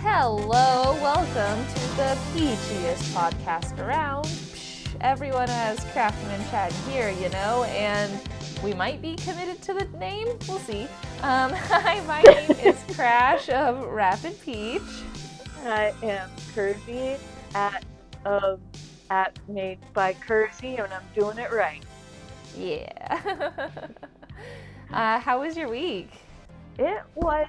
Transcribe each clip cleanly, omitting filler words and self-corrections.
Hello, welcome to the peachiest podcast around. Pshhh, everyone has crafting and chatting here, you know, and we might be committed to the name. We'll see. Hi, my name is Crash of Rapid Peach. I am Kersey at made by Kersey, and I'm doing it right. Yeah. How was your week? It was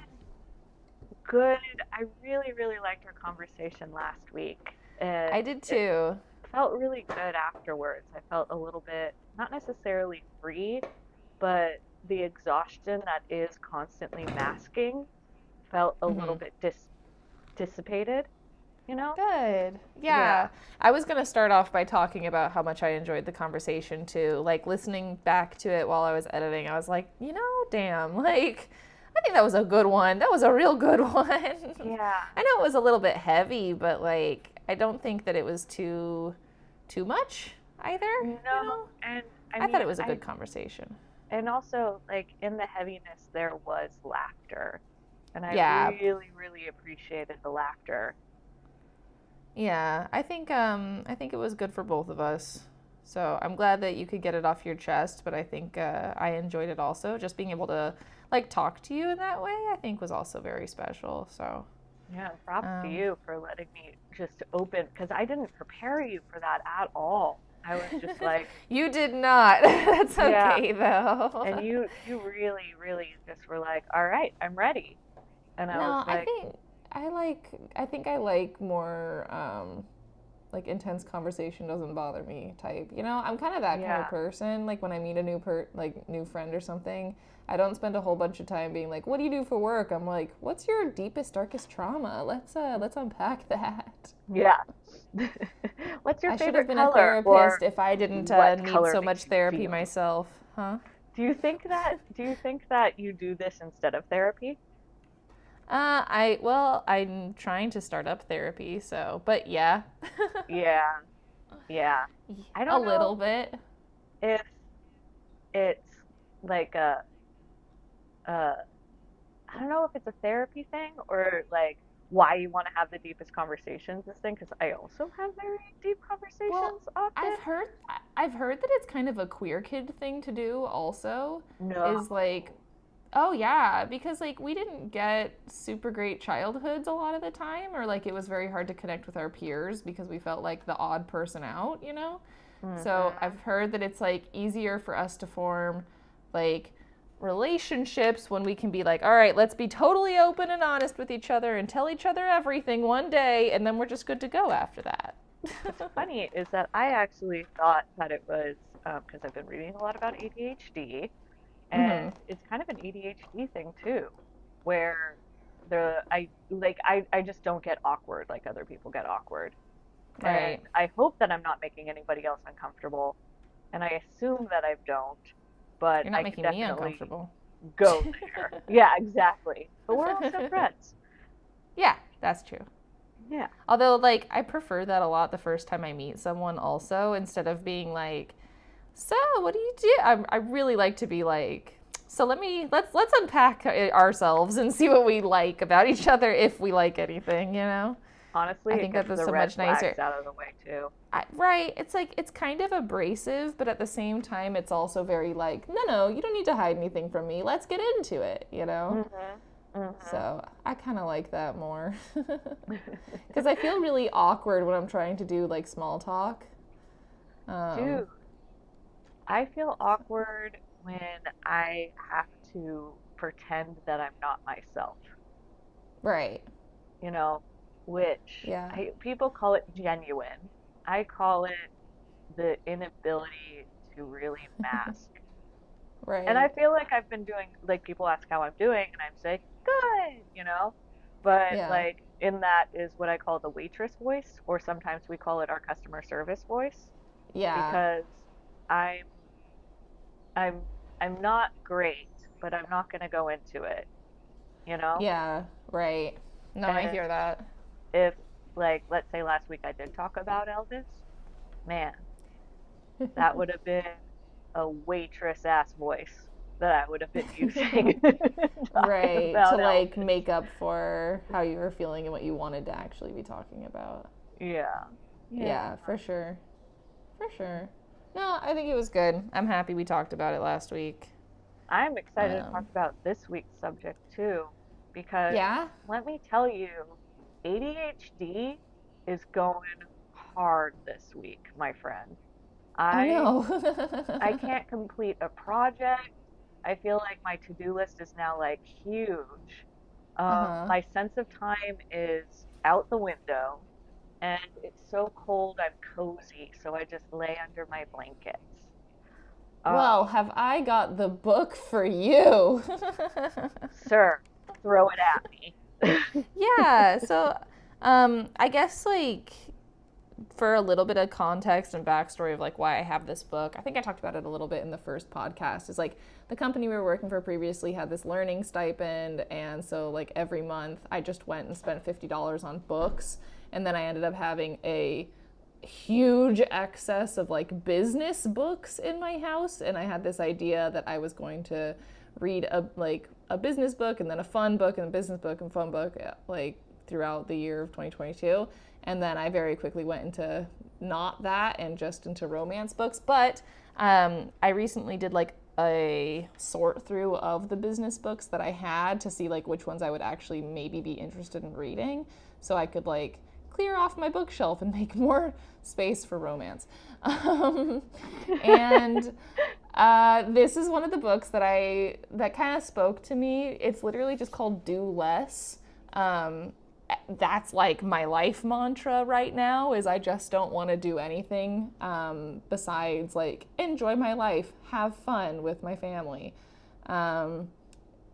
good. I really, really liked our conversation last week. And I did too. It felt really good afterwards. I felt a little bit, not necessarily free, but the exhaustion that is constantly masking felt a little bit dissipated, you know? Good. Yeah. I was going to start off by talking about how much I enjoyed the conversation too. Like listening back to it while I was editing, I was like, you know, damn, like I think that was a good one. That was a real good one. Yeah. I know it was a little bit heavy, but like I don't think that it was too much either. No, you know? and I thought it was a good conversation. And also, like, in the heaviness, there was laughter. And Yeah. really, really appreciated the laughter. Yeah, I think it was good for both of us. So I'm glad that you could get it off your chest, but I think I enjoyed it also. Just being able to like talk to you in that way, I think was also very special. So yeah, props to you for letting me just open, because I didn't prepare you for that at all. I was just like, you did not. That's okay though. And you really, really just were like, all right, I'm ready. And I was like, I think I like more like intense conversation doesn't bother me type. You know, I'm kind of that kind of person. Like when I meet a new new friend or something, I don't spend a whole bunch of time being like, "What do you do for work?" I'm like, "What's your deepest, darkest trauma? Let's unpack that." Yeah. What's your I favorite should have been color? a therapist if I didn't need so much therapy myself, huh? Do you think that you do this instead of therapy? I'm trying to start up therapy, so, but yeah. Yeah. I don't know a little bit. if it's like I don't know if it's a therapy thing or like why you want to have the deepest conversations this thing, because I also have very deep conversations often. I've heard that it's kind of a queer kid thing to do also. No. Is like, oh yeah, because like we didn't get super great childhoods a lot of the time, or like it was very hard to connect with our peers because we felt like the odd person out, you know? So I've heard that it's like easier for us to form like relationships when we can be like, all right, let's be totally open and honest with each other and tell each other everything one day, and then we're just good to go after that. What's funny is that I actually thought that it was because I've been reading a lot about ADHD, and it's kind of an ADHD thing too, where I just don't get awkward like other people get awkward. Right. And I hope that I'm not making anybody else uncomfortable, and I assume that I don't. But you're not making me uncomfortable. Go there. Yeah, exactly. But we're also friends. Yeah, that's true. Yeah. Although, like, I prefer that a lot the first time I meet someone also, instead of being like, so what do you do? I really like to be like, so let's unpack ourselves and see what we like about each other, if we like anything, you know? Honestly, I think that was so much nicer. Out of the way too. Right. It's like, it's kind of abrasive, but at the same time, it's also very like, no, you don't need to hide anything from me. Let's get into it, you know? So I kind of like that more. Because I feel really awkward when I'm trying to do like small talk. Dude, I feel awkward when I have to pretend that I'm not myself. Right. You know? Which people call it genuine. I call it the inability to really mask. Right. And I feel like I've been doing, like, people ask how I'm doing, and I'm saying, good, you know? But, like, in that is what I call the waitress voice, or sometimes we call it our customer service voice. Yeah. Because I'm not great, but I'm not going to go into it, you know? Yeah, right. No, I hear that. If, like, let's say last week I did talk about Elvis, man, that would have been a waitress ass voice. that I would have been using talking Right, to about like Elvis. make up for how you were feeling and what you wanted to actually be talking about. Yeah. Yeah. Yeah, for sure. For sure. No, I think it was good. I'm happy we talked about it last week. I'm excited to talk Um, about this week's subject too, because yeah? let me tell you, ADHD is going hard this week, my friend. Oh I no. I can't complete a project. I feel like my to-do list is now like huge. Uh-huh. My sense of time is out the window, and it's so cold I'm cozy, so I just lay under my blankets. Well, Um, have I got the book for you? Sir, throw it at me. Yeah, so I guess like for a little bit of context and backstory of like why I have this book, I think I talked about it a little bit in the first podcast. Is like the company we were working for previously had this learning stipend, and so like every month I just went and spent $50 on books, and then I ended up having a huge excess of like business books in my house, and I had this idea that I was going to read a business book and then a fun book and a business book and fun book like throughout the year of 2022. And then I very quickly went into not that and just into romance books. But I recently did like a sort through of the business books that I had to see like which ones I would actually maybe be interested in reading, so I could like clear off my bookshelf and make more space for romance. And this is one of the books that kind of spoke to me. It's literally just called Do Less. Um, that's like my life mantra right now is I just don't want to do anything besides like enjoy my life, have fun with my family, um,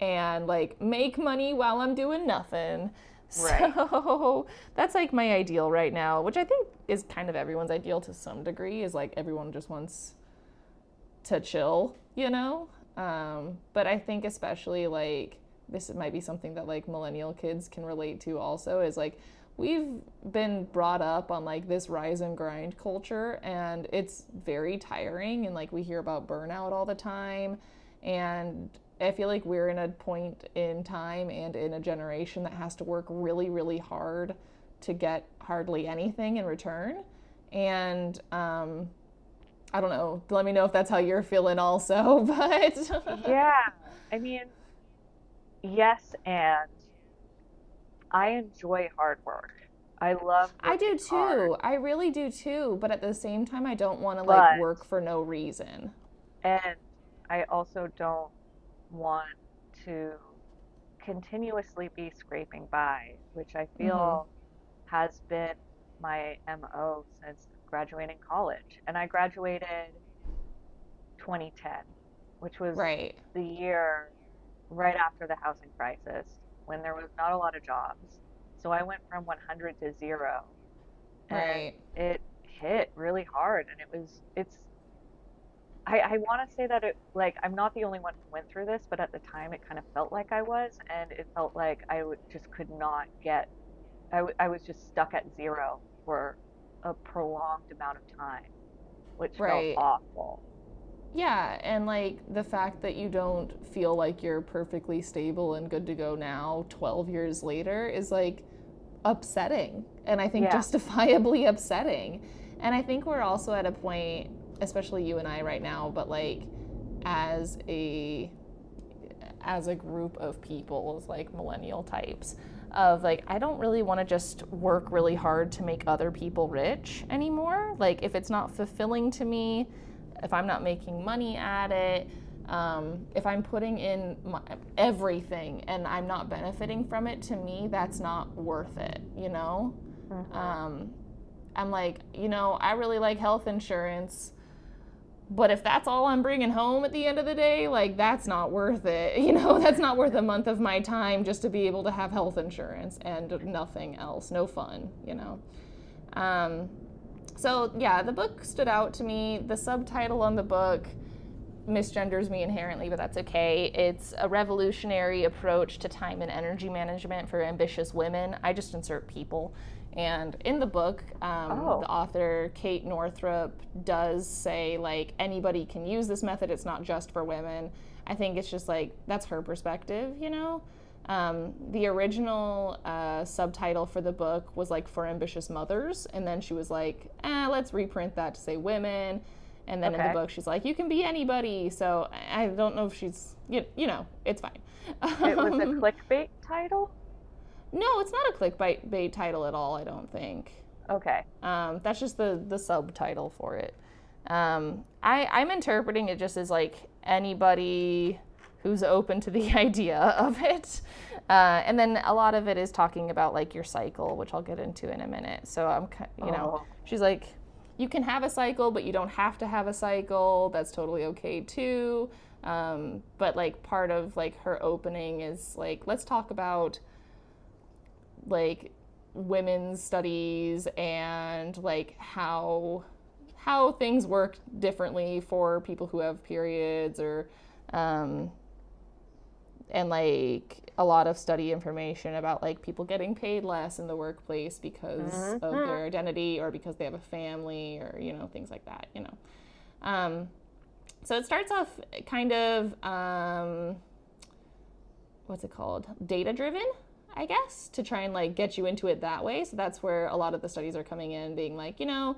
and like make money while I'm doing nothing. Right. So that's like my ideal right now, which I think is kind of everyone's ideal to some degree, is like everyone just wants to chill, you know? But I think especially like this might be something that like millennial kids can relate to also, is like we've been brought up on like this rise and grind culture, and it's very tiring, and like we hear about burnout all the time. And I feel like we're in a point in time and in a generation that has to work really, really hard to get hardly anything in return. And I don't know. Let me know if that's how you're feeling also. But Yeah. I mean, yes, and I enjoy hard work. I love I working do hard, too. I really do too. But at the same time, I don't want to like but, work for no reason. and I also don't want to continuously be scraping by, which I Mm-hmm. feel has been my MO since graduating college. And I graduated 2010, which was Right. the year right after the housing crisis when there was not a lot of jobs. So I went from 100 to 0, and Right. it hit really hard. And I want to say that it, like, I'm not the only one who went through this, but at the time it kind of felt like I was, and it felt like just could not get, I was just stuck at 0 for a prolonged amount of time, which felt Right. awful. Yeah, and like the fact that you don't feel like you're perfectly stable and good to go now, 12 years later, is like upsetting. And I think Yeah. justifiably upsetting. And I think we're also at a point, especially you and I right now, but like as a as a group of people, as like millennial types, of like I don't really want to just work really hard to make other people rich anymore. Like if it's not fulfilling to me, if I'm not making money at it, if I'm putting in everything and I'm not benefiting from it, to me that's not worth it, you know. Hmm. um, I'm like, you know, I really like health insurance, but if that's all I'm bringing home at the end of the day, like that's not worth it. You know, that's not worth a month of my time just to be able to have health insurance and nothing else, no fun, you know. Um, so yeah, the book stood out to me. The subtitle on the book misgenders me inherently, but that's okay. It's a revolutionary approach to time and energy management for ambitious women. I just insert people. And in the book, the Oh, author, Kate Northrup, does say, like, anybody can use this method. It's not just for women. I think it's just like, that's her perspective, you know? The original subtitle for the book was like For Ambitious Mothers, and then she was like, let's reprint that to say women. And then in the book, she's like, you can be anybody. So I don't know if she's, you know, it's fine. It was a clickbait title? No, it's not a clickbait title at all, I don't think. Okay. That's just the subtitle for it. I'm interpreting it just as like anybody who's open to the idea of it. And then a lot of it is talking about like your cycle, which I'll get into in a minute. So I'm, you know, she's like, you can have a cycle, but you don't have to have a cycle. That's totally okay too. But like part of like her opening is like, let's talk about like women's studies and like how things work differently for people who have periods, or and like a lot of study information about like people getting paid less in the workplace because of their identity, or because they have a family, or, you know, things like that, you know. So it starts off kind of, what's it called? Data driven, I guess, to try and like get you into it that way. So that's where a lot of the studies are coming in, being like, you know,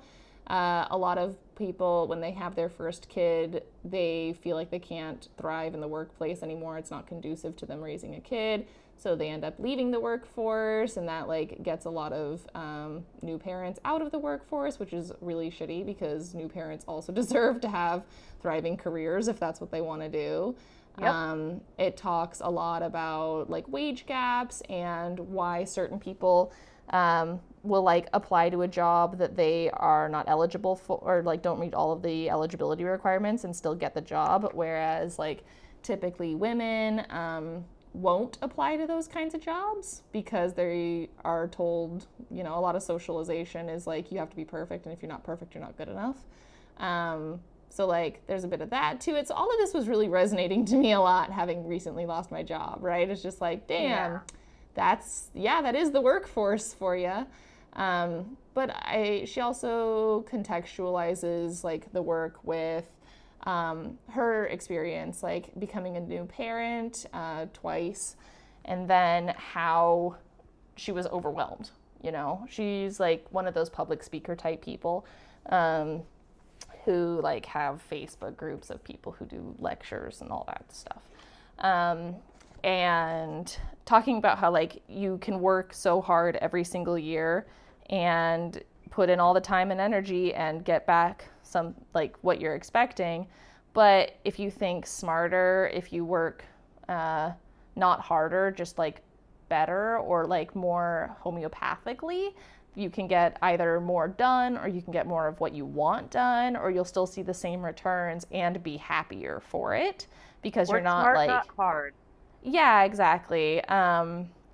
a lot of people, when they have their first kid, they feel like they can't thrive in the workplace anymore. It's not conducive to them raising a kid. So they end up leaving the workforce, and that like gets a lot of new parents out of the workforce, which is really shitty, because new parents also deserve to have thriving careers if that's what they want to do. Yep. It talks a lot about like wage gaps and why certain people will like apply to a job that they are not eligible for, or like don't meet all of the eligibility requirements and still get the job, whereas like typically women won't apply to those kinds of jobs because they are told, you know, a lot of socialization is like, you have to be perfect, and if you're not perfect, you're not good enough. So like there's a bit of that to it. So all of this was really resonating to me a lot, having recently lost my job, right? It's just like, damn, that is the workforce for you. But she also contextualizes like the work with her experience, like becoming a new parent twice, and then how she was overwhelmed. You know, she's like one of those public speaker type people who like have Facebook groups of people who do lectures and all that stuff. And talking about how like you can work so hard every single year and put in all the time and energy and get back some like what you're expecting, but if you think smarter, if you work not harder, just like better, or like more homeopathically, you can get either more done, or you can get more of what you want done, or you'll still see the same returns and be happier for it, because you're not smart, like not hard. Yeah, exactly.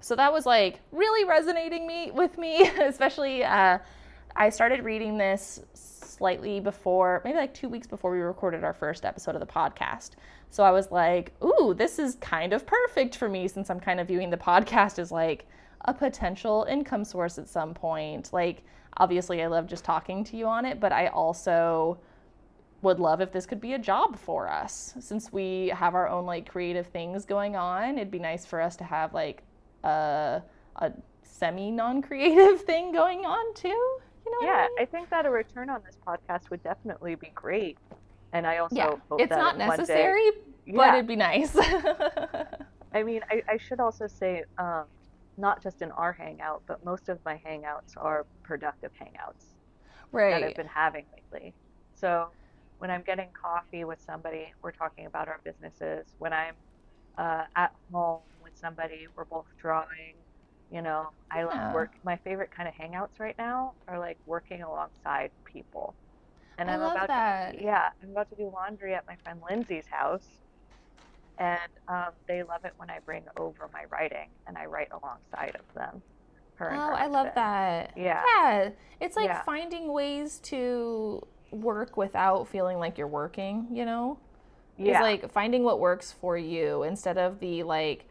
So that was like really resonating with me, especially I started reading this slightly before, maybe like 2 weeks before we recorded our first episode of the podcast. So I was like, ooh, this is kind of perfect for me, since I'm kind of viewing the podcast as like a potential income source at some point. Like, obviously I love just talking to you on it, but I also would love if this could be a job for us. Since we have our own like creative things going on, it'd be nice for us to have like a semi non-creative thing going on too. You know what I mean? I think that a return on this podcast would definitely be great. And I also hope it's that not necessary, but it'd be nice. I mean, I should also say, not just in our hangout, but most of my hangouts are productive hangouts that I've been having lately. So when I'm getting coffee with somebody, we're talking about our businesses. When I'm at home with somebody, we're both drawing. You know, I like work. My favorite kind of hangouts right now are like working alongside people. And I'm about to do laundry at my friend Lindsay's house. And they love it when I bring over my writing and I write alongside of them. I love that. Yeah. It's like finding ways to work without feeling like you're working, you know? It's like finding what works for you, instead of the like,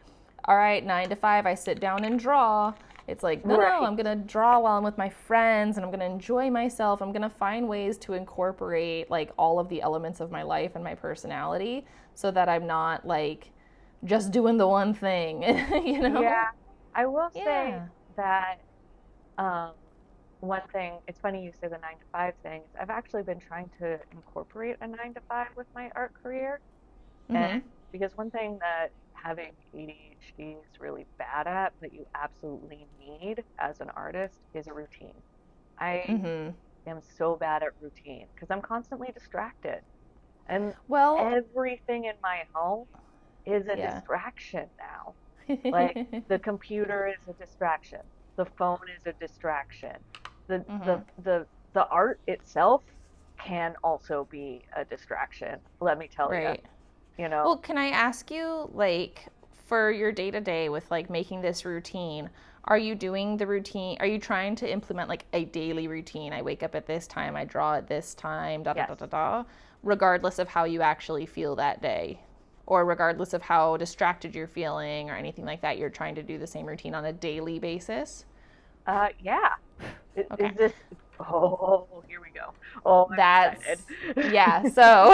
all right, 9 to 5, I sit down and draw, It's like, no, Right. I'm going to draw while I'm with my friends and I'm going to enjoy myself. I'm going to find ways to incorporate like all of the elements of my life and my personality so that I'm not like just doing the one thing, you know? Yeah. I will say Yeah. that um, one thing, it's funny you say the 9 to 5 things. I've actually been trying to incorporate a 9 to 5 with my art career. And Mhm. because one thing that having ADHD is really bad at, that you absolutely need as an artist, is a routine. I Mhm. am so bad at routine because I'm constantly distracted. And Well, everything in my home is a yeah. distraction now. Like the computer is a distraction. The phone is a distraction. The the Mhm. the the art itself can also be a distraction, let me tell you, Right. you know. Well, can I ask you, like, for your day to day with like making this routine, are you doing the routine? Are you trying to implement like a daily routine? I wake up at this time, I draw at this time, da da Yes. da da da, regardless of how you actually feel that day, or regardless of how distracted you're feeling or anything like that. You're trying to do the same routine on a daily basis. Yeah. Okay. Is this oh, here we go. Oh, I'm excited. That's yeah. So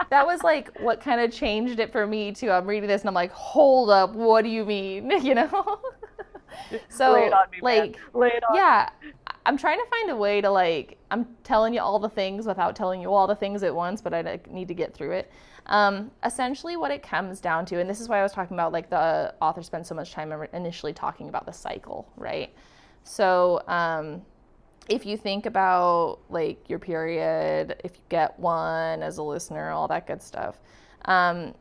that was like what kind of changed it for me too. I'm reading this and I'm like, hold up, what do you mean? You know? Lay it So on me, man. like, Lay it on me. yeah, I'm trying to find a way to like, I'm telling you all the things without telling you all the things at once, but I need to get through it. Essentially, what it comes down to, and this is why I was talking about like the author spends so much time initially talking about the cycle, right? So, if you think about like your period, if you get one as a listener, all that good stuff, um,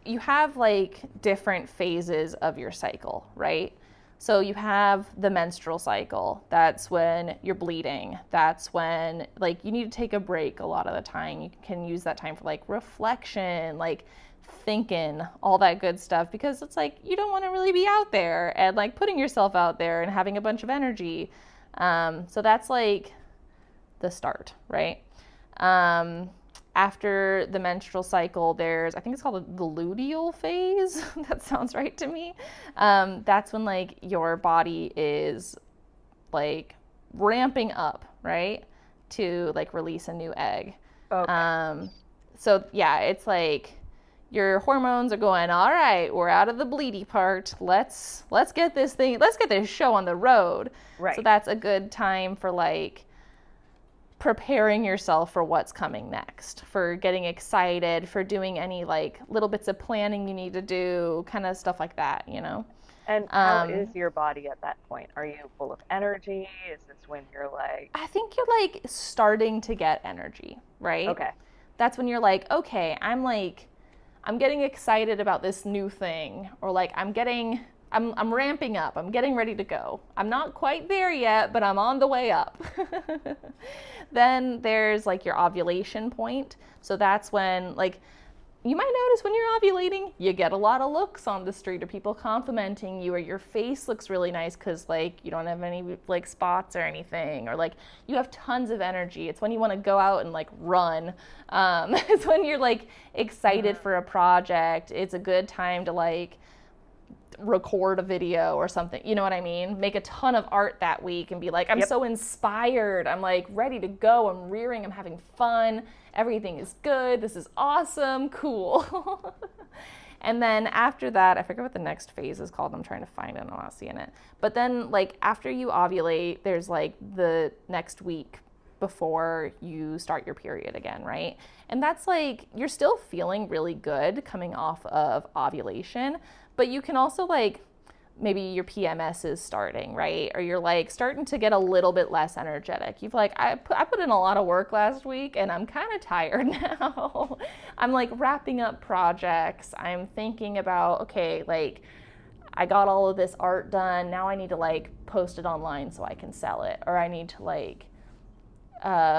you have like different phases of your cycle, right? So you have the menstrual cycle. That's when you're bleeding. That's when like you need to take a break a lot of the time. You can use that time for like reflection, like thinking, all that good stuff because it's like you don't want to really be out there and like putting yourself out there and having a bunch of energy. So that's like the start, right? Um, After the menstrual cycle, there's, I think it's called the luteal phase. That sounds right to me. That's when like your body is like ramping up, right? To like release a new egg. Okay. Um, so yeah, it's like your hormones are going, all right, we're out of the bleedy part. Let's get this thing, let's get this show on the road. So Right. that's a good time for like preparing yourself for what's coming next, for getting excited, for doing any like little bits of planning you need to do, kind of stuff like that, you know? And how Um, is your body at that point? Are you full of energy? Is this when you're like, I think you're like starting to get energy, right? okay, That's when you're like, okay, I'm getting excited about this new thing, or like I'm ramping up. I'm getting ready to go. I'm not quite there yet, but I'm on the way up. Then there's like your ovulation point. So that's when like you might notice when you're ovulating, you get a lot of looks on the street or people complimenting you, or your face looks really nice because like you don't have any like spots or anything, or like you have tons of energy. It's when you want to go out and like run. It's when you're like excited for a project. It's a good time to like record a video or something. You know what I mean? Make a ton of art that week and be like, I'm yep. so inspired. I'm like ready to go. I'm rearing. I'm having fun. Everything is good. This is awesome. Cool. And then after that, I forget what the next phase is called. I'm trying to find it. I'm not seeing it. But then, like, after you ovulate, there's like the next week before you start your period again, right? And that's like you're still feeling really good coming off of ovulation, but you can also like maybe your PMS is starting, right? Or you're like starting to get a little bit less energetic. You've like, I put in a lot of work last week and I'm kind of tired now. I'm like wrapping up projects. I'm thinking about, okay, like I got all of this art done. Now I need to like post it online so I can sell it. Or I need to like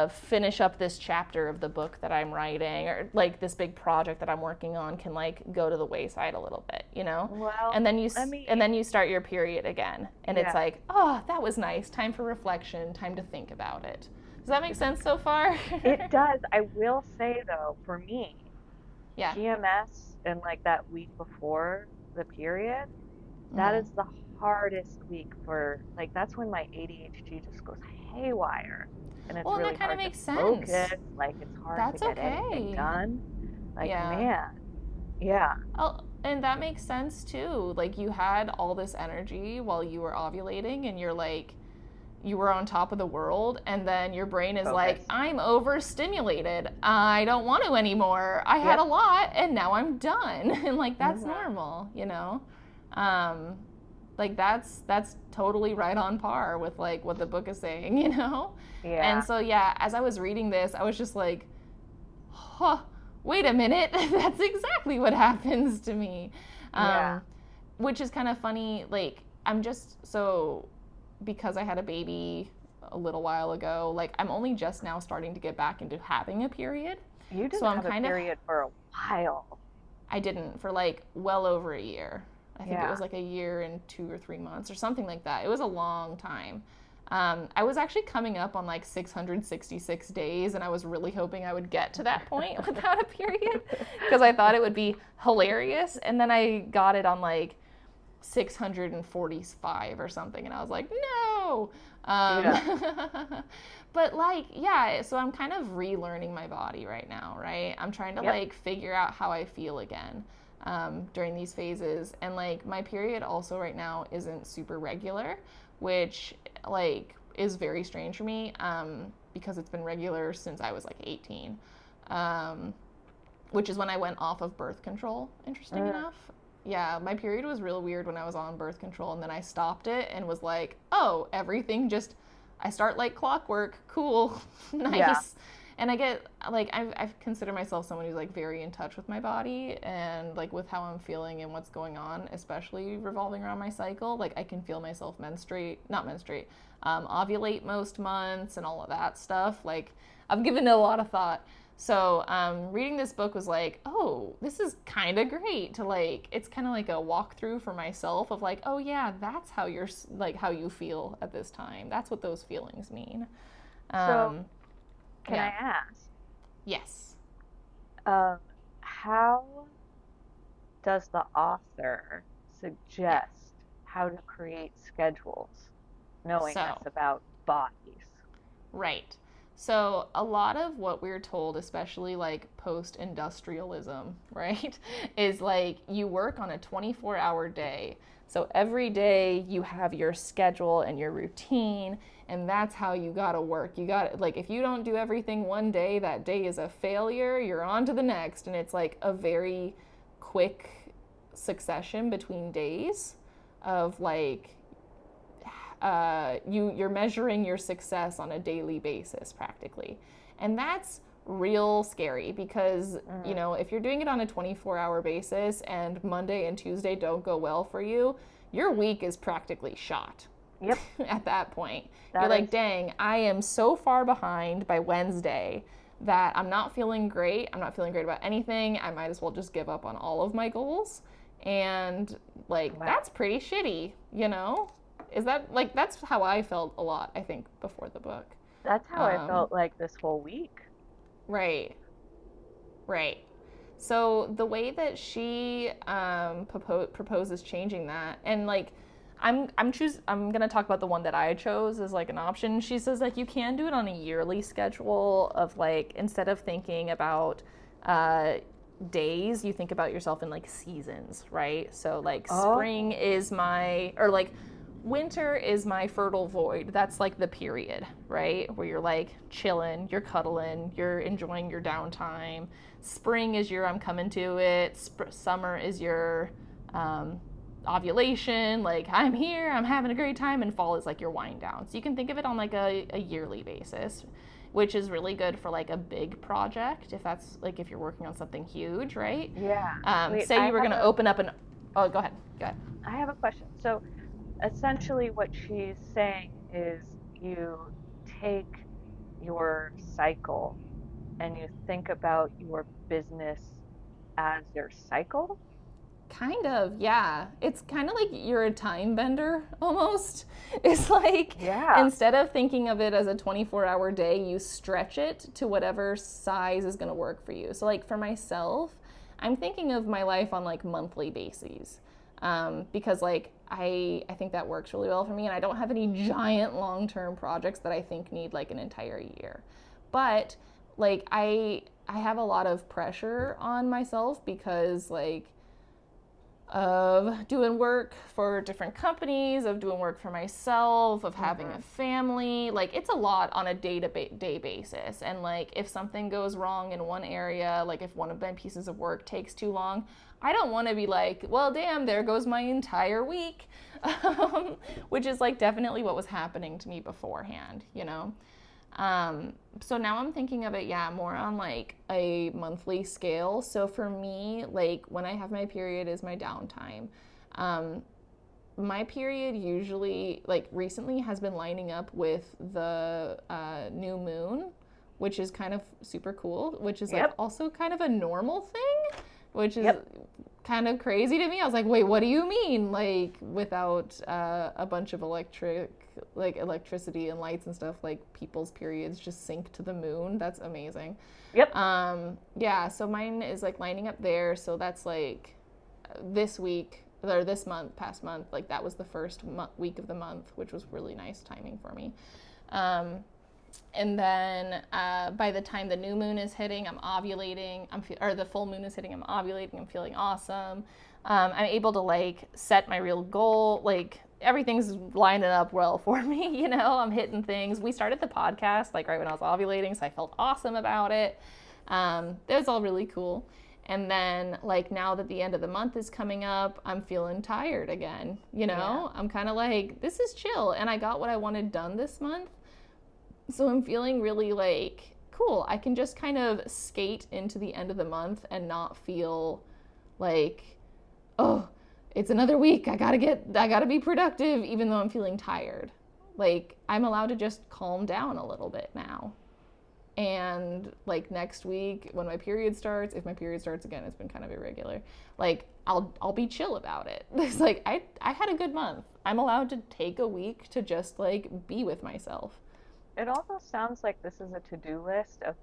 finish up this chapter of the book that I'm writing, or like this big project that I'm working on can like go to the wayside a little bit, you know? Well, And then you let me, and then you start your period again, and it's yeah, like, oh, that was nice. Time for reflection. Time to think about it. Does that make sense so far? it does. I will say though, for me, Yeah. PMS and like that week before the period, that Mhm. is the hardest week for, like, that's when my ADHD just goes haywire. And it's Well, and really that kind of hard to makes sense. focus. Like, it's hard to That's get anything okay. done. Like, Yeah. man. Yeah. Oh, and that makes sense too. Like you had all this energy while you were ovulating and you're like you were on top of the world and then your brain is like, Focus. I'm overstimulated. I don't want to anymore. I had a lot and now I'm done. And like that's normal, you know? Like that's totally right on par with like what the book is saying, you know? Yeah. And so yeah, as I was reading this, I was just like, huh, wait a minute, that's exactly what happens to me. Yeah. Which is kind of funny. Like, I'm just so, because I had a baby a little while ago, like, I'm only just now starting to get back into having a period. You didn't So I'm have a kind of, period for a while. I didn't for like well over a year. I think it Yeah. was like a year and 2 or 3 months or something like that. It was a long time. I was actually coming up on like 666 days, and I was really hoping I would get to that point without a period because I thought it would be hilarious. And then I got it on like 645 or something, and I was like, no. But like, yeah, so I'm kind of relearning my body right now, right? I'm trying to like figure out how I feel again during these phases. And like my period also right now isn't super regular, which like is very strange for me because it's been regular since I was like 18, which is when I went off of birth control, interesting enough. Yeah, my period was real weird when I was on birth control, and then I stopped it and was like, oh, everything just, I start like clockwork, cool, nice. Yeah. And I get, like, I consider myself someone who's, like, very in touch with my body and, like, with how I'm feeling and what's going on, especially revolving around my cycle. Like, I can feel myself ovulate most months and all of that stuff. Like, I've given it a lot of thought. So reading this book was like, oh, this is kind of great to, like, it's kind of like a walkthrough for myself of, like, oh, yeah, that's how you're, like, how you feel at this time. That's what those feelings mean. So... Can I ask? Yes. How does the author suggest how to create schedules, knowing this about bodies? Right. So a lot of what we're told, especially like post-industrialism, right, is like you work on a 24-hour day. So every day you have your schedule and your routine, and that's how you gotta work. You got, like, if you don't do everything one day, that day is a failure. You're on to the next, and it's like a very quick succession between days of like you're measuring your success on a daily basis practically, and that's real scary because you know, if you're doing it on a 24-hour basis and Monday and Tuesday don't go well for you, your week is practically shot. Yep. At that point, you're like, dang, I am so far behind by Wednesday that I'm not feeling great. I'm not feeling great about anything. I might as well just give up on all of my goals. And like, that's pretty shitty, you know? Is that, like, that's how I felt a lot, I think, before the book. That's how I felt like this whole week. Right. So the way that she proposes changing that, and like, I'm gonna talk about the one that I chose as like an option. She says like you can do it on a yearly schedule of like, instead of thinking about days, you think about yourself in like seasons, right? So like spring is my, or like winter is my fertile void. That's like the period, right? Where you're like chilling, you're cuddling, you're enjoying your downtime. Spring is your I'm coming to it. Summer is your ovulation, like I'm here, I'm having a great time, and fall is like your wind down. So you can think of it on like a yearly basis, which is really good for like a big project if that's like if you're working on something huge, right? Yeah. Say you were going to open up go ahead. I have a question. So essentially what she's saying is you take your cycle and you think about your business as your cycle? Kind of, yeah. It's kind of like you're a time bender almost. It's like, instead of thinking of it as a 24-hour day, you stretch it to whatever size is going to work for you. So like for myself, I'm thinking of my life on like monthly bases. because like I think that works really well for me, and I don't have any giant long-term projects that I think need like an entire year. But like I have a lot of pressure on myself because like of doing work for different companies, of doing work for myself, of having a family. Like it's a lot on a day-to-day basis. And like if something goes wrong in one area, like if one of my pieces of work takes too long, I don't want to be like, well, damn, there goes my entire week, which is like definitely what was happening to me beforehand, you know? So now I'm thinking of it, yeah, more on like a monthly scale. So for me, like when I have my period is my downtime. My period usually, like recently, has been lining up with the new moon, which is kind of super cool, which is like also kind of a normal thing, which is kind of crazy to me. I was like, wait, what do you mean? Like without a bunch of electricity and lights and stuff, like people's periods just sync to the moon. That's amazing. Yeah, so mine is like lining up there. So that's like this week or this month, past month, like that was the first week of the month, which was really nice timing for me. And then by the time the new moon is hitting, I'm ovulating. Or the full moon is hitting, I'm ovulating. I'm feeling awesome. I'm able to like set my real goal. Like everything's lining up well for me. You know, I'm hitting things. We started the podcast like right when I was ovulating, so I felt awesome about it. That was all really cool. And then like now that the end of the month is coming up, I'm feeling tired again. You know, I'm kind of like, this is chill, and I got what I wanted done this month. So I'm feeling really like, cool, I can just kind of skate into the end of the month and not feel like, oh, it's another week. I gotta be productive, even though I'm feeling tired. Like I'm allowed to just calm down a little bit now. And like next week when my period starts, if my period starts again, it's been kind of irregular, like I'll be chill about it. It's like I had a good month. I'm allowed to take a week to just like be with myself. It almost sounds like this is a to-do list of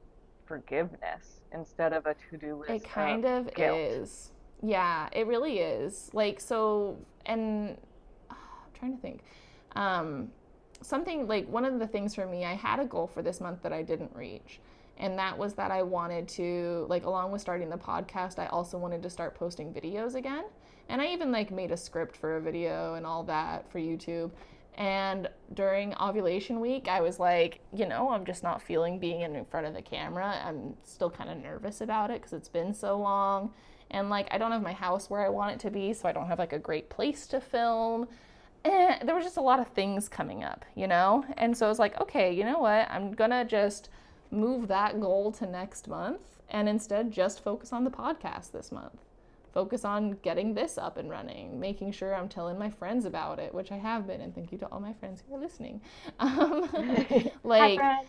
forgiveness instead of a to-do list It kind of of guilt. is. Yeah, it really is. Like, so, and I'm trying to think. Something like one of the things for me, I had a goal for this month that I didn't reach. And that was that I wanted to, like, along with starting the podcast, I also wanted to start posting videos again. And I even, like, made a script for a video and all that for YouTube. And during ovulation week, I was like, you know, I'm just not feeling being in front of the camera. I'm still kind of nervous about it because it's been so long. And like, I don't have my house where I want it to be, so I don't have like a great place to film. And there was just a lot of things coming up, you know? And so I was like, okay, you know what? I'm gonna just move that goal to next month and instead just focus on the podcast this month. Focus on getting this up and running, making sure I'm telling my friends about it, which I have been, and thank you to all my friends who are listening. Like, Hi, friends.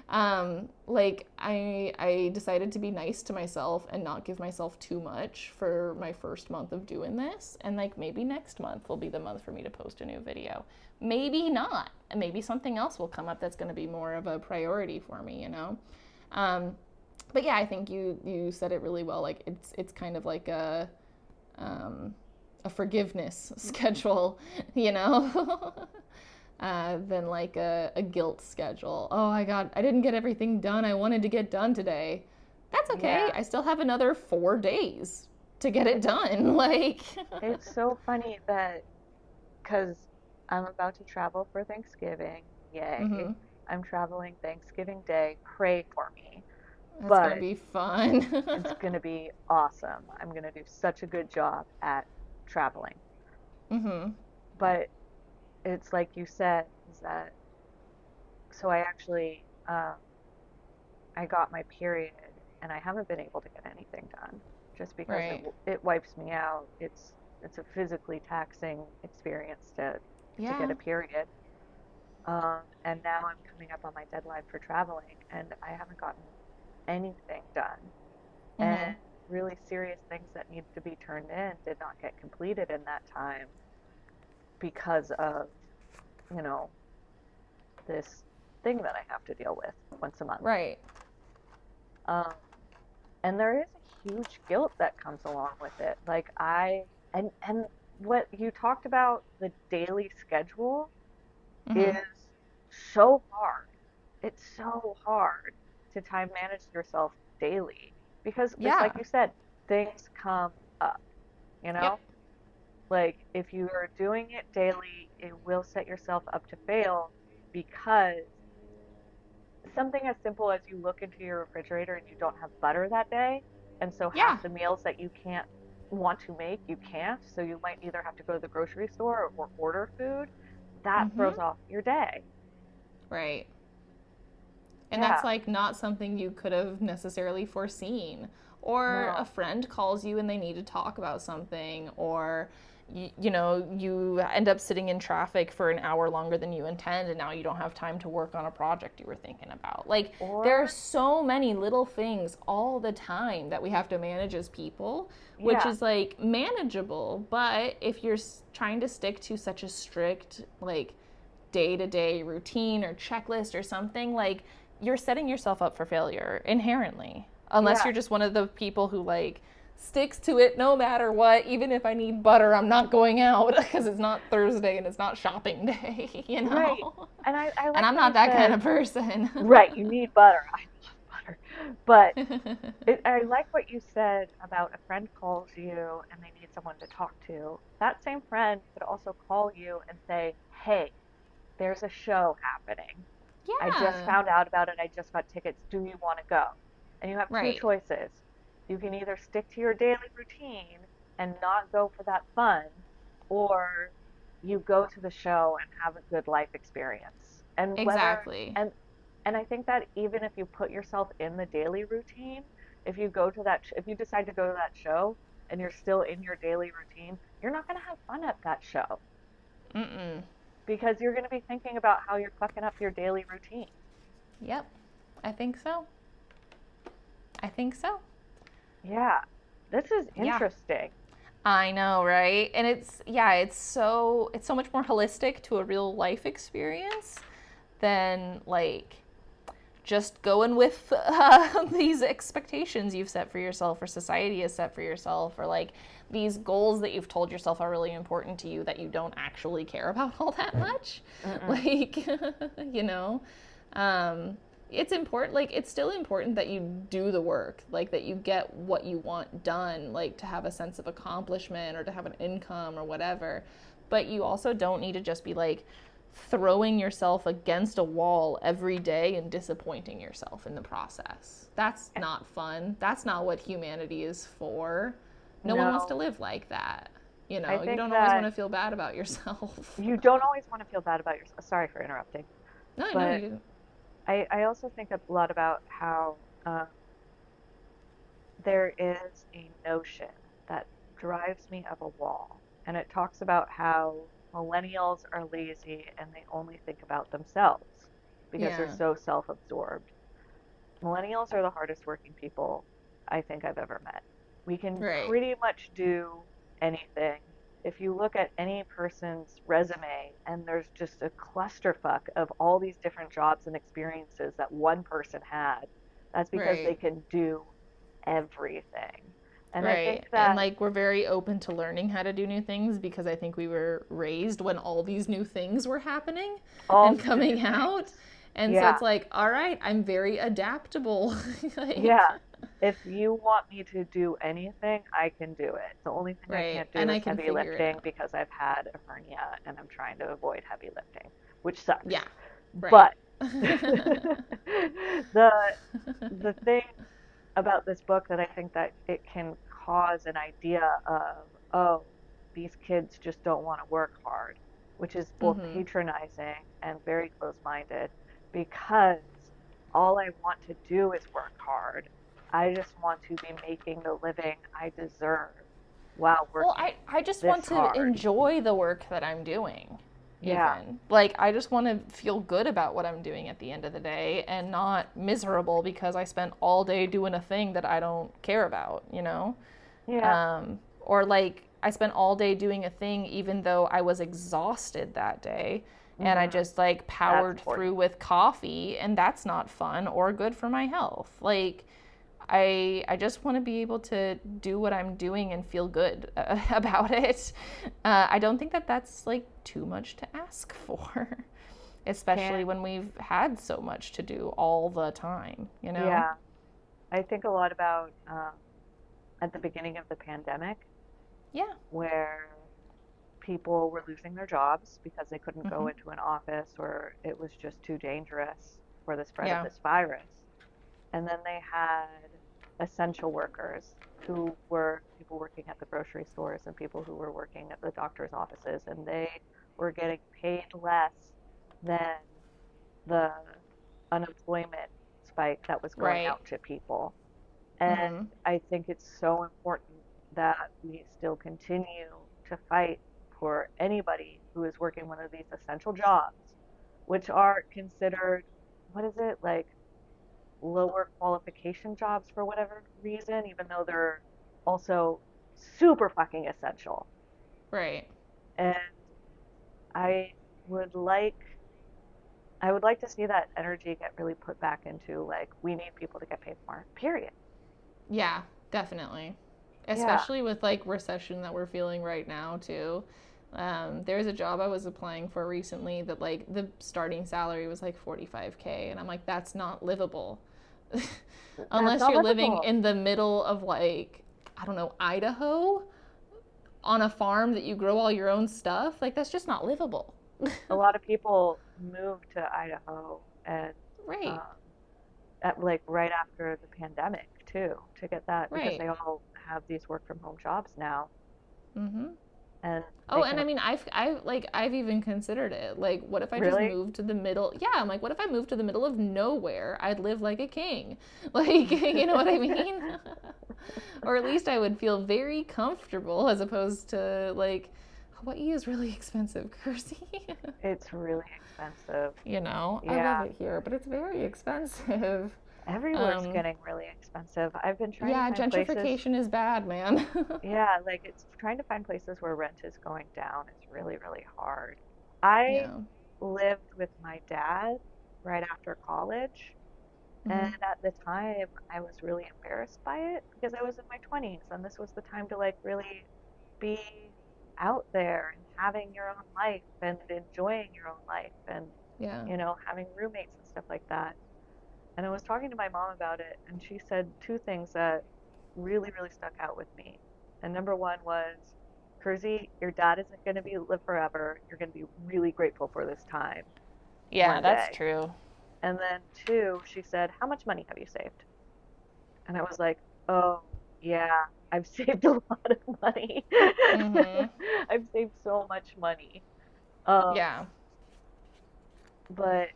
hi. Like I decided to be nice to myself and not give myself too much for my first month of doing this, and like maybe next month will be the month for me to post a new video. Maybe not. Maybe something else will come up that's going to be more of a priority for me, you know. But yeah, I think you said it really well. Like it's kind of like a forgiveness schedule, you know, than like a guilt schedule. Oh, I didn't get everything done I wanted to get done today. That's okay. Yeah. I still have another 4 days to get it done. Like It's so funny that because I'm about to travel for Thanksgiving. Yay. I'm traveling Thanksgiving Day. Pray for me. That's gonna But be fun. it's going to be awesome. I'm going to do such a good job at traveling. But it's like you said, is that so I actually I got my period and I haven't been able to get anything done just because Right. it wipes me out. It's a physically taxing experience to get a period. And now I'm coming up on my deadline for traveling and I haven't gotten anything done. And really serious things that need to be turned in did not get completed in that time because of, you know, this thing that I have to deal with once a month. Right. And there is a huge guilt that comes along with it. Like and what you talked about, the daily schedule is Mm-hmm. so hard. It's so hard to time manage yourself daily because it's like Yeah. you said, things come up, you Yep. know? Like if you are doing it daily, it will set yourself up to fail because something as simple as you look into your refrigerator and you don't have butter that day, and so half Yeah. the meals that you can't want to make, you can't, so you might either have to go to the grocery store or order food. That Mm-hmm. throws off your day. Right. And that's Yeah, like not something you could have necessarily foreseen. Or a no. friend calls you and they need to talk about something, or you end up sitting in traffic for an hour longer than you intend, and now you don't have time to work on a project you were thinking about. Like, there are Or, so many little things all the time that we have to manage as people, which yeah, is like manageable. But if you're trying to stick to such a strict, like, day to day routine or checklist or something, like, you're setting yourself up for failure inherently. Unless yeah, you're just one of the people who, like, sticks to it no matter what. Even if I need butter, I'm not going out because it's not Thursday and it's not shopping day, you right. know? And I And like I'm what you not that kind said. of person. Right, you need butter. I love butter. But I like what you said about a friend calls you and they need someone to talk to. That same friend could also call you and say, hey, there's a show happening. I just Yeah, found out about it. I just got tickets. Do you want to go? And you have two right. choices. You can either stick to your daily routine and not go for that fun, or you go to the show and have a good life experience. Exactly. And I think that even if you put yourself in the daily routine, if you go to that if you decide to go to that show and you're still in your daily routine, you're not going to have fun at that show Mm-mm. because you're going to be thinking about how you're fucking up your daily routine. Yep. I think so. I think so. Yeah, this is Yeah. interesting. I know, right? And it's so much more holistic to a real life experience than, like, just going with these expectations you've set for yourself or society has set for yourself, or like these goals that you've told yourself are really important to you that you don't actually care about all that much. Mm-mm. Like, you know, um, it's important, like, it's still important that you do the work, like, that you get what you want done, like, to have a sense of accomplishment or to have an income or whatever. But you also don't need to just be like throwing yourself against a wall every day and disappointing yourself in the process. That's not fun. That's not what humanity is for. No one wants to No, live like that. I You think don't always want that to feel bad about yourself. you don't always want to feel bad about yourself. Sorry for interrupting, No, no, but you. I also think a lot about how there is a notion that drives me up a wall, and it talks about how millennials are lazy and they only think about themselves because they're Yeah. so self-absorbed. Millennials are the hardest working people I think I've ever met. We can Right. pretty much do anything. If you look at any person's resume and there's just a clusterfuck of all these different jobs and experiences that one person had, that's because they Right. can do everything. And I think Right. And, that, like, we're very open to learning how to do new things because I think we were raised when all these new things were happening all and of the new coming out. things. And so Yeah, it's like, all right, I'm very adaptable. Like, yeah. If you want me to do anything, I can do it. The only thing I right. can't do And is I can heavy figure it lifting out. because I've had a hernia and I'm trying to avoid heavy lifting, which sucks. Yeah. Right. But the the thing about this book that I think that it can cause an idea of, oh, these kids just don't want to work hard, which is both Mm-hmm. patronizing and very close-minded because all I want to do is work hard. I just want to be making the living I deserve while Well, working I just this want to hard. enjoy the work that I'm doing, Yeah, even. Like, I just want to feel good about what I'm doing at the end of the day and not miserable because I spent all day doing a thing that I don't care about, you know? yeah, Or, like, I spent all day doing a thing even though I was exhausted that day and I hmm just, like, that's powered through important. with coffee, and that's not fun or good for my health. Like, I just want to be able to do what I'm doing and feel good about it. I don't think that that's like too much to ask for, especially when we've had so much to do all the time, you know? Yeah, I think a lot about at the beginning of the pandemic, Yeah. where people were losing their jobs because they couldn't go Mm-hmm. into an office or it was just too dangerous for the spread of Yeah. this virus. And then they had essential workers who were people working at the grocery stores and people who were working at the doctor's offices, and they were getting paid less than the unemployment spike that was going Right. out to people. And Mm-hmm. I think it's so important that we still continue to fight for anybody who is working one of these essential jobs, which are considered, what is it, like lower qualification jobs for whatever reason, even though they're also super fucking essential. Right. And I would like I would like to see that energy get really put back into like we need people to get paid more. Period. Yeah, definitely. Yeah. Especially with like recession that we're feeling right now too. There's a job I was applying for recently that like the starting salary was like 45K, and I'm like, that's not livable. That's Unless not you're living livable. in the middle of like, I don't know, Idaho on a farm that you grow all your own stuff, like that's just not livable. A lot of people moved to Idaho and Right. um, at like right after the pandemic too to get that because Right. they all have these work from home jobs now Mhm. and Oh, they and can I mean, I've even considered it. Like, what if I just really. moved to the middle? Yeah, I'm like, what if I moved to the middle of nowhere? I'd live like a king. Like, you know what I mean? Or at least I would feel very comfortable as opposed to like, Hawaii is really expensive, Kersey. It's really expensive. You know, I love Yeah, it here, but it's very expensive. everywhere's Um, getting really expensive. I've been trying to yeah, find places. gentrification is bad, man. Yeah, like it's trying to find places where rent is going down is really, really hard. I Yeah. lived with my dad right after college, and Hmm. at the time I was really embarrassed by it because I was in my 20s and this was the time to like really be out there and having your own life and enjoying your own life and Yeah. having roommates and stuff like that. And I was talking to my mom about it, and she said two things that really, really stuck out with me. And number one was, Kersey, your dad isn't going to be live forever. You're going to be really grateful for this time Yeah, one that's day. true. And then two, she said, how much money have you saved? And I was like, oh, yeah, I've saved a lot of money. Hmm. I've saved so much money. Um, Yeah. but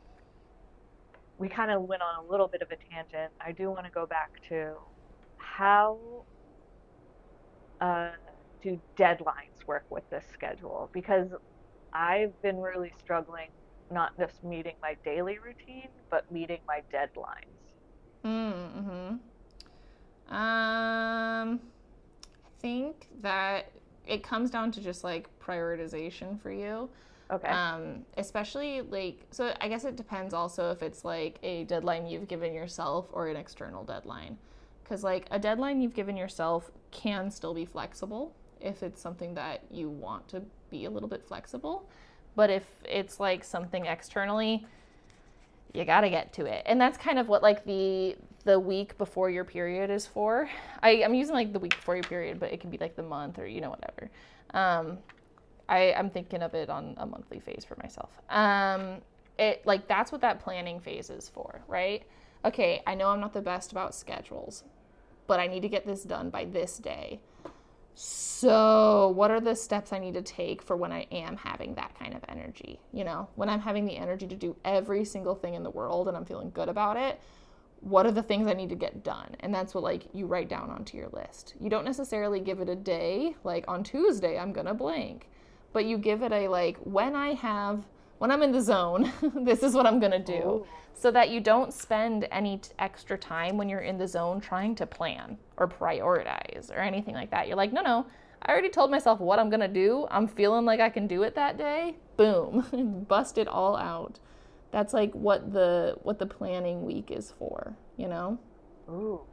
we kind of went on a little bit of a tangent. I do want to go back to how uh, do deadlines work with this schedule? Because I've been really struggling not just meeting my daily routine, but meeting my deadlines. Mm-hmm. I think that it comes down to just like prioritization for you. Okay. Especially like, so I guess it depends also if it's like a deadline you've given yourself or an external deadline. Because like a deadline you've given yourself can still be flexible if it's something that you want to be a little bit flexible. But if it's like something externally, you got to get to it. And that's kind of what like the week before your period is for. I'm using like the week before your period, but it can be like the month or whatever. Um, I'm thinking of it on a monthly phase for myself. It like that's what that planning phase is for, right? Okay, I know I'm not the best about schedules, but I need to get this done by this day. So, what are the steps I need to take for when I am having that kind of energy? When I'm having the energy to do every single thing in the world and I'm feeling good about it, what are the things I need to get done? And that's what like you write down onto your list. You don't necessarily give it a day, like on Tuesday I'm going to blank, but you give it a like when I'm in the zone, this is what I'm going to do, Oh, so that you don't spend any extra time when you're in the zone trying to plan or prioritize or anything like that. You're like, no, I already told myself what I'm going to do. I'm feeling like I can do it that day. Boom. Bust it all out. That's like what the planning week is for. ooh.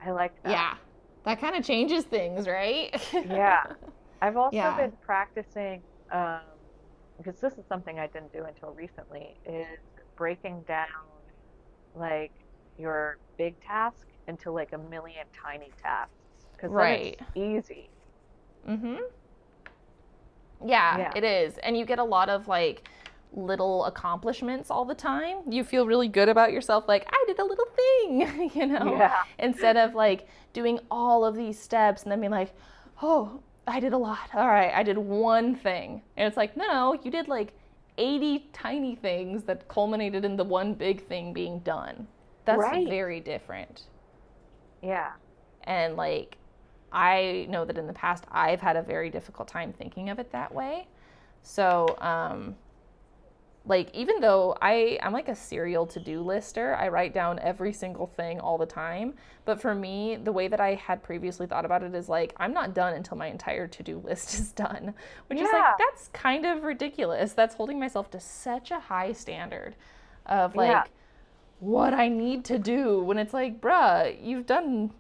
I like that. Yeah. That kind of changes things, right? Yeah. I've also Yeah. been practicing, um, because this is something I didn't do until recently, is breaking down like your big task into like a million tiny tasks, because then it's Right. easy. Mhm. Yeah, Yeah. it is. And you get a lot of like little accomplishments all the time. You feel really good about yourself, like, I did a little thing, Yeah. instead of like doing all of these steps and then being like, oh, I did a lot. All right, I did one thing. And it's like, no, you did like 80 tiny things that culminated in the one big thing being done. That's Right. very different. Yeah. And like, I know that in the past I've had a very difficult time thinking of it that way. So, like, even though I'm like a serial to-do lister, I write down every single thing all the time. But for me, the way that I had previously thought about it is like, I'm not done until my entire to-do list is done, which is like, Yeah. that's kind of ridiculous. That's holding myself to such a high standard of Yeah. like what I need to do when it's like, bruh, you've done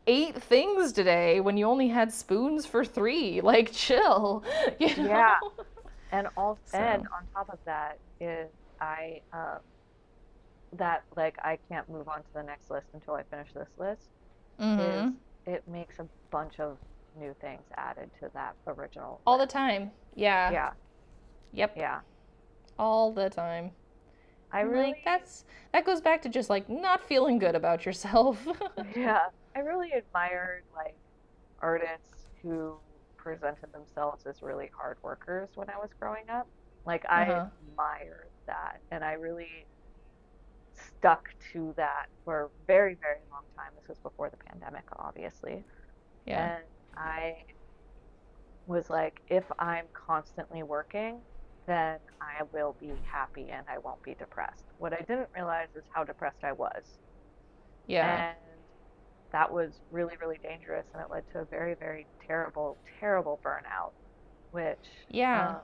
8 things today when you only had spoons for 3. Like, chill, you Yeah. know? And all and So, on top of that is I that like I can't move on to the next list until I finish this list is mm-hmm. it makes a bunch of new things added to that original All the list. time. Yeah. Yeah. Yep. Yeah. All the time. I I'm like, really that goes back to just like not feeling good about yourself. yeah, I really admired like artists who presented themselves as really hard workers when I was growing up. Like I Uh-huh. admired that and I really stuck to that for a very, very long time. This was before the pandemic, obviously. Yeah. And I was like, if I'm constantly working, then I will be happy and I won't be depressed. What I didn't realize is how depressed I was. Yeah. And that was really, really dangerous. And it led to a very, very terrible, terrible burnout, which, Yeah. um,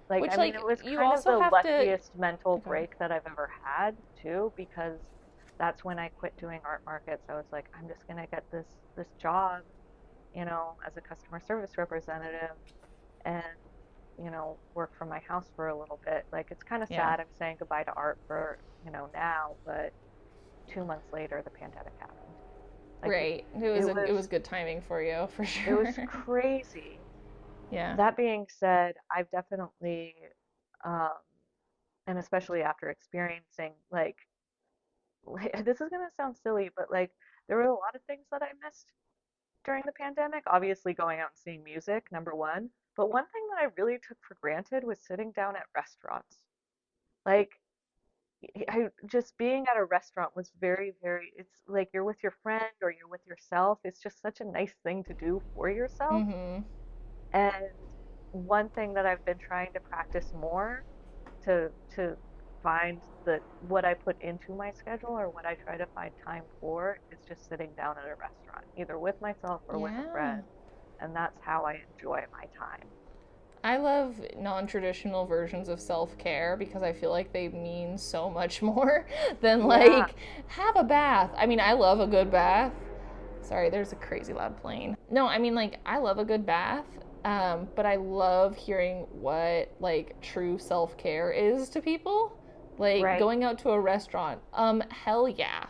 like, I Which mean, it like was you kind of also the have to luckiest mental okay. break that I've ever had too, because that's when I quit doing art markets. I was like, I'm just gonna get this job, as a customer service representative and, work from my house for a little bit. Like it's kind of Yeah. sad I'm saying goodbye to art for, now, but 2 months later the pandemic happened. Like Right. it It was was good timing for you, for it sure. was crazy. Yeah. That being said, I've definitely um and especially after experiencing like this is gonna sound silly, but like there were a lot of things that I missed during the pandemic. Obviously, going out and seeing music, number one. But one thing that I really took for granted was sitting down at restaurants. Like, I just being at a restaurant was very, very, it's like you're with your friend or you're with yourself. It's just such a nice thing to do for yourself. Mhm. And one thing that I've been trying to practice more to find the what I put into my schedule or what I try to find time for is just sitting down at a restaurant, either with myself or with a Yeah. friend, and that's how I enjoy my time. I love non-traditional versions of self-care because I feel like they mean so much more than Yeah. like have a bath. I mean, I love a good bath. Sorry, there's a crazy loud plane. No, I mean like I love a good bath. But I love hearing what like true self-care is to people. Like Right. going out to a restaurant. Hell yeah.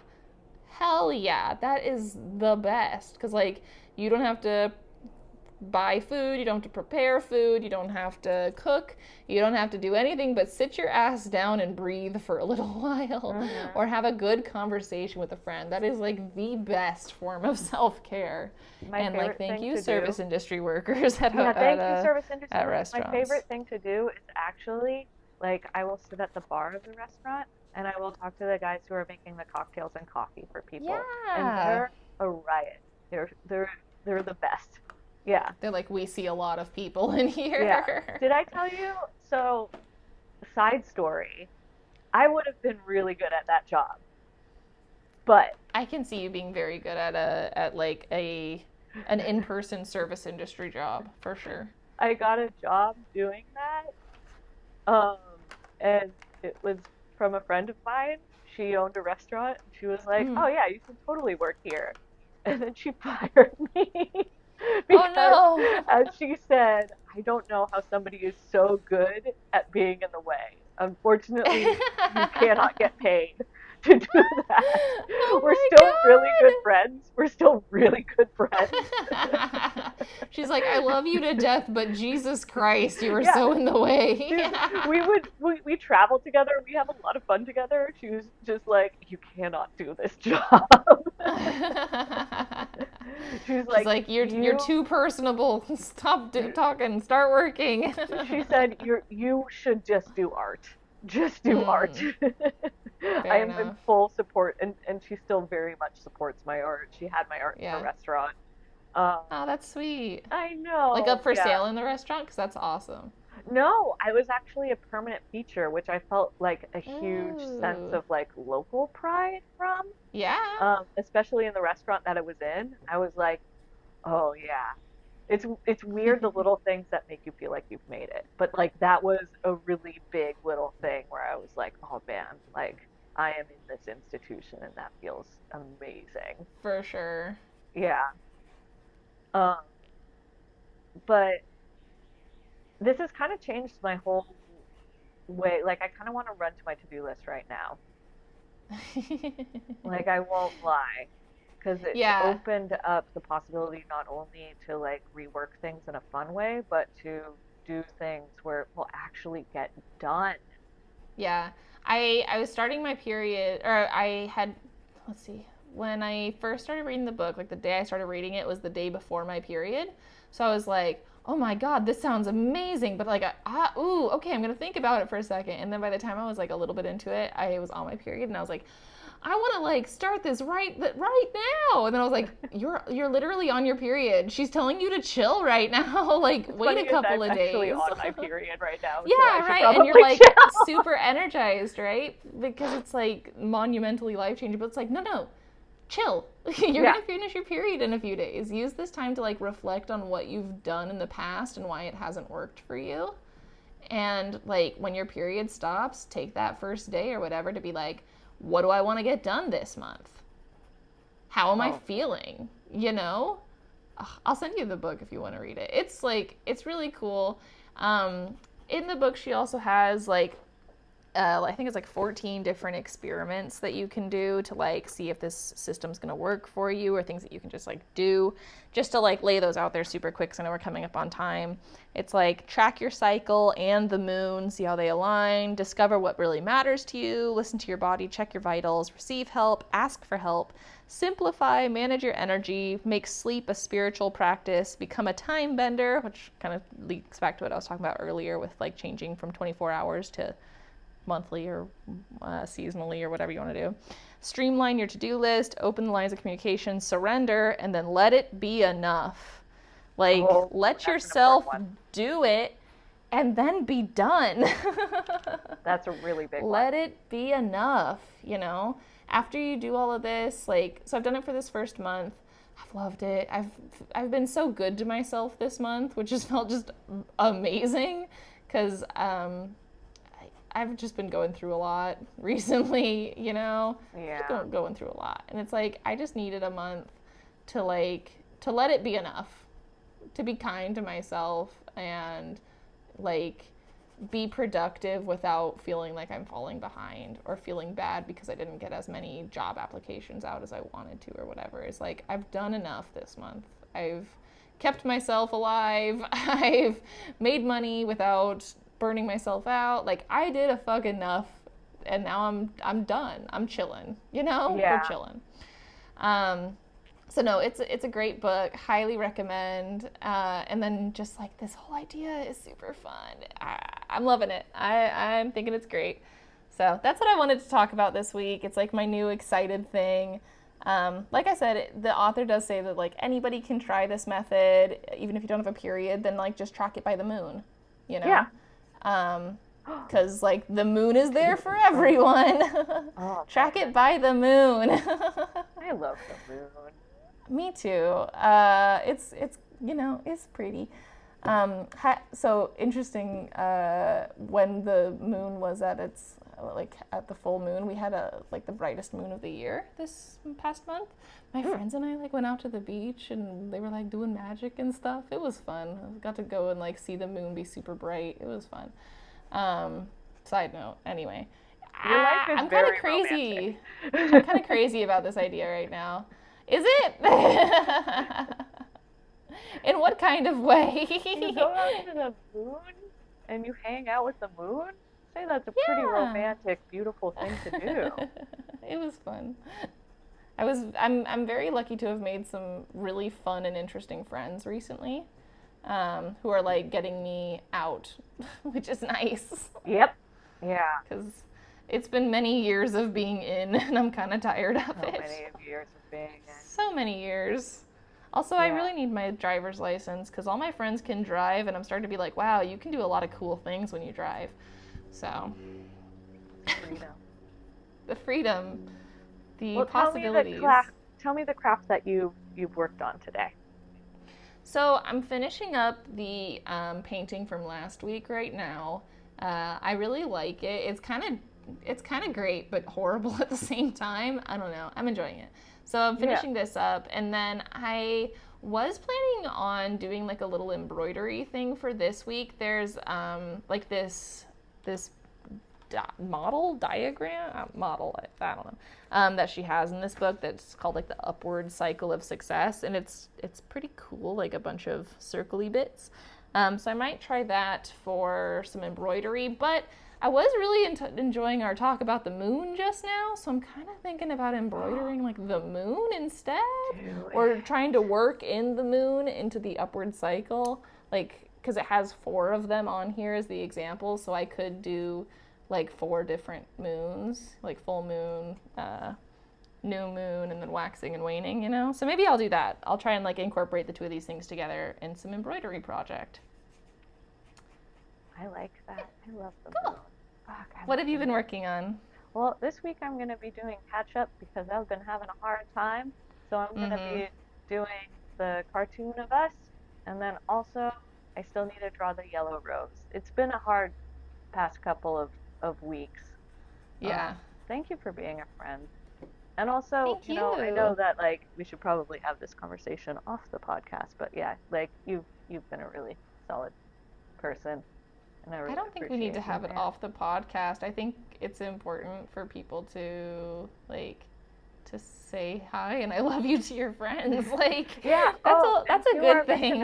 Hell yeah. That is the best cuz like you don't have to buy food, you don't have to prepare food, you don't have to cook, you don't have to do anything but sit your ass down and breathe for a little while Mhm. or have a good conversation with a friend. That is like the best form of self-care. My And like favorite thank thing you to do. service industry workers at Yeah, thank you, service at industry. My restaurants. favorite thing to do is actually like I will sit at the bar of the restaurant and I will talk to the guys who are making the cocktails and coffee for people, and Yeah. they're a riot. They're the best. Yeah. They're like we see a lot of people in Yeah. here. Did I tell you? So, side story, I would have been really good at that job, but I can see you being very good at like a an in-person service industry job for sure. I got a job doing that. Um, and it was from a friend of mine. She owned a restaurant. She was like, Mm. "Oh yeah, you should totally work here." And then she fired me Oh because, no. as she said, I don't know how somebody is so good at being in the way. Unfortunately, you cannot get paid to do that. We're Oh still really good friends. We're still really good friends. my god. She's like, I love you to death, but Jesus Christ, you were Yeah, so in the way. we travel together. We have a lot of fun together. She was just like, you cannot do this job. She was She's like, like, you're too personable. Stop talking. Start working. she said, you should just do art. Just do art. Mm, I fair am in enough. full support, and she still very much supports my art. She had my art in her Yeah. restaurant. Um, Oh, that's sweet. I Like know, up for yeah. sale in the restaurant? Because that's awesome. No, I was actually a permanent feature, which I felt like a huge sense Ooh. of like local pride from, Yeah. especially in the restaurant that I was in. I was like, oh yeah. It's weird the little things that make you feel like you've made it. But like that was a really big little thing where I was like, oh man, like I am in this institution and that feels amazing. For sure. Yeah. Um, but this has kind of changed my whole way. Like I kind of want to run to my to-do list right now. Like I won't lie, because it's Yeah. opened up the possibility not only to like rework things in a fun way, but to do things where it will actually get done. Yeah. I was starting my period, or I had, let's see, when I first started reading the book, like the day I started reading it was the day before my period. So I was like, oh my God, this sounds amazing. But like, ooh, okay, I'm going to think about it for a second. And then by the time I was like a little bit into it, I was on my period and I was like, I want to like start this right now. And then I was like, you're literally on your period. She's telling you to chill right now. Like What's wait funny a is I'm couple of actually days. on my period right now, so I Yeah, should right. And you're probably like chill. super energized, right? Because it's like monumentally life changing. But it's like, no, chill. You're Yeah. going to finish your period in a few days. Use this time to like reflect on what you've done in the past and why it hasn't worked for you. And like when your period stops, take that first day or whatever to be like, what do I want to get done this month? How am I Oh, feeling? You know? I'll send you the book if you want to read it. It's like, it's really cool. In the book, she also has like I think it's like 14 different experiments that you can do to like see if this system's going to work for you, or things that you can just like do just to like lay those out there super quick because I know we're coming up on time. It's like track your cycle and the moon, see how they align, discover what really matters to you, listen to your body, check your vitals, receive help, ask for help, simplify, manage your energy, make sleep a spiritual practice, become a time bender, which kind of links back to what I was talking about earlier with like changing from 24 hours to monthly or seasonally or whatever you want to do. Streamline your to-do list, open the lines of communication, surrender, and then let it be enough. Like, oh, let that's an important yourself one. do it and then be done. That's a really big one. Let it be enough, you know? After you do all of this, like, so I've done it for this first month. I've loved it. I've been so good to myself this month, which has felt just amazing because I've just been going through a lot recently, you know? Just Yeah. going through a lot. And it's like, I just needed a month to like, to let it be enough, to be kind to myself and like be productive without feeling like I'm falling behind or feeling bad because I didn't get as many job applications out as I wanted to or whatever. It's like, I've done enough this month. I've kept myself alive. I've made money without burning myself out. Like I did a fuck enough, and now I'm done. I'm chilling. You know, we're Yeah. chilling. Um, so no, it's a great book. Highly recommend. And then just like this whole idea is super fun. I'm loving it. I'm thinking it's great. So that's what I wanted to talk about this week. It's like my new excited thing. Like I said, the author does say that like anybody can try this method, even if you don't have a period. Then like just track it by the moon. You know. Yeah. Because like the moon is there for everyone. Oh, Track man. it by the moon. I love the moon. Me too. It's you know, it's pretty. So interesting. When the moon was at its at the full moon, we had the brightest moon of the year this past month. My friends and I went out to the beach and they were doing magic and stuff. It was fun. I got to go and see the moon be super bright. It was fun. Side note, anyway. Your life is I'm kind very of crazy. romantic. I'm kind of crazy about this idea right now. Is it? In what kind of way? You go out to the moon and you hang out with the moon? Say that's a pretty romantic, beautiful thing to do. It was fun. I'm very lucky to have made some really fun and interesting friends recently, who are getting me out, which is nice. Yep. Yeah. Because it's been many years of being in, and I'm kind of tired of it. So many years of being in. So many years. Also, I really need my driver's license because all my friends can drive, and I'm starting to be like, wow, you can do a lot of cool things when you drive. So, Freedom. The freedom, the possibilities. Tell me the craft that you've worked on today. So I'm finishing up the painting from last week right now. I really like it. It's kind of great, but horrible at the same time. I don't know. I'm enjoying it. So I'm finishing this up, and then I was planning on doing a little embroidery thing for this week. There's this diagram, I don't know, that she has in this book that's called the Upward Cycle of Success, and it's pretty cool, a bunch of circly bits. So I might try that for some embroidery, but I was really enjoying our talk about the moon just now, so I'm kind of thinking about embroidering the moon instead, or trying to work in the moon into the upward cycle, because it has 4 of them on here as the example, so I could do 4 different moons, full moon, new moon, and then waxing and waning, So maybe I'll do that. I'll try and incorporate the 2 of these things together in some embroidery project. I like that. I love the Cool. moon. What have you been working on? Well, this week I'm going to be doing catch up because I've been having a hard time. So I'm going to be doing the cartoon of us, and then also I still need to draw the yellow rose. It's been a hard past couple of weeks. Yeah. Thank you for being a friend. And also, Thank I know that we should probably have this conversation off the podcast, but yeah, you've been a really solid person. And I don't think we need to have it off the podcast. I think it's important for people to to say hi and I love you to your friends. That's a good thing.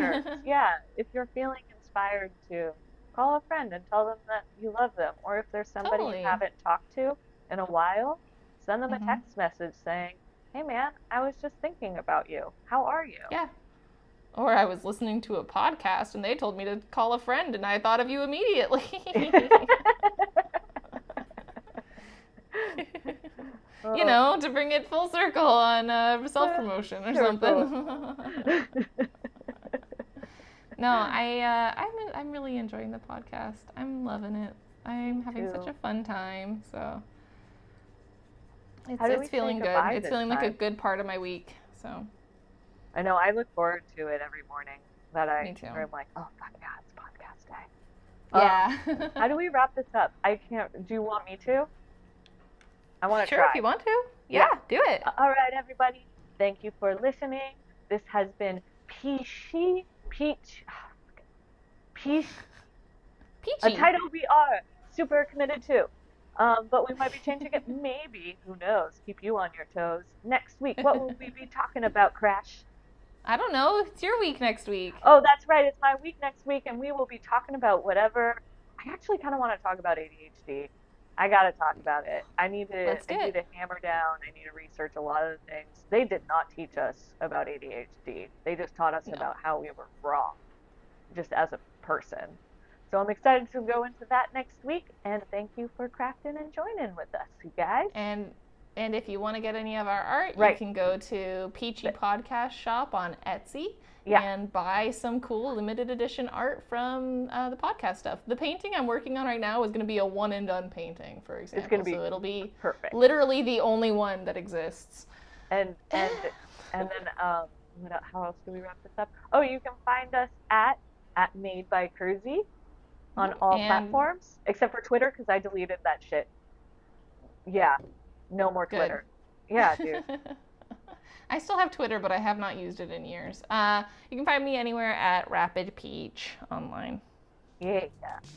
Yeah, if you're feeling inspired to call a friend and tell them that you love them, or if there's somebody you haven't talked to in a while, send them a text message saying, "Hey man, I was just thinking about you. How are you?" Yeah. Or I was listening to a podcast and they told me to call a friend and I thought of you immediately. To bring it full circle on self-promotion or something. No, I'm really enjoying the podcast. I'm loving it. I'm having such a fun time. So it's feeling good. It's feeling like a good part of my week. So. I know. I look forward to it every morning. Me too. I'm like, oh fuck yeah, it's podcast day. Yeah. How do we wrap this up? I can't. Do you want me to? I want to try. Sure, if you want to. Yeah, do it. All right, everybody. Thank you for listening. This has been PEACHHY. PEACHHY. A title we are super committed to. But we might be changing it. Maybe. Who knows? Keep you on your toes. Next week, what will we be talking about, Crash? I don't know. It's your week next week. Oh, that's right. It's my week next week, and we will be talking about whatever. I actually kind of want to talk about ADHD. I got to talk about it. I need to hammer down. I need to research a lot of the things. They did not teach us about ADHD. They just taught us about how we were wrong, just as a person. So I'm excited to go into that next week, and thank you for crafting and joining with us, you guys. And if you want to get any of our art, you can go to PEACCHY Podcast Shop on Etsy and buy some cool limited edition art from the podcast stuff. The painting I'm working on right now is going to be a one and done painting, for example. It's going to be it'll be perfect. Literally the only one that exists. And then how else do we wrap this up? Oh, you can find us at at Made by Kersey on all platforms except for Twitter because I deleted that shit. Yeah, no more Good. Twitter. Yeah, dude. I still have Twitter, but I have not used it in years. You can find me anywhere at rapidpeach online. Yeah,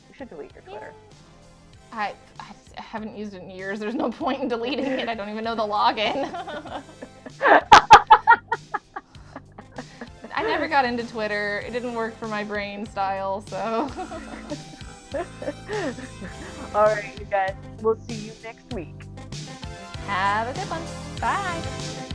you should delete your Twitter. I haven't used it in years. There's no point in deleting it. I don't even know the login. I never got into Twitter. It didn't work for my brain style, so. All right, you guys. We'll see you next week. Have a good one. Bye.